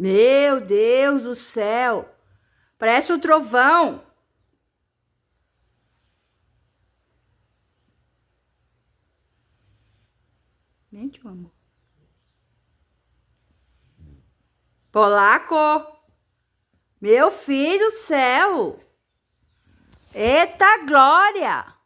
Meu Deus do céu! Parece um trovão. Gente, amor. Polaco! Meu filho do céu! Eita glória!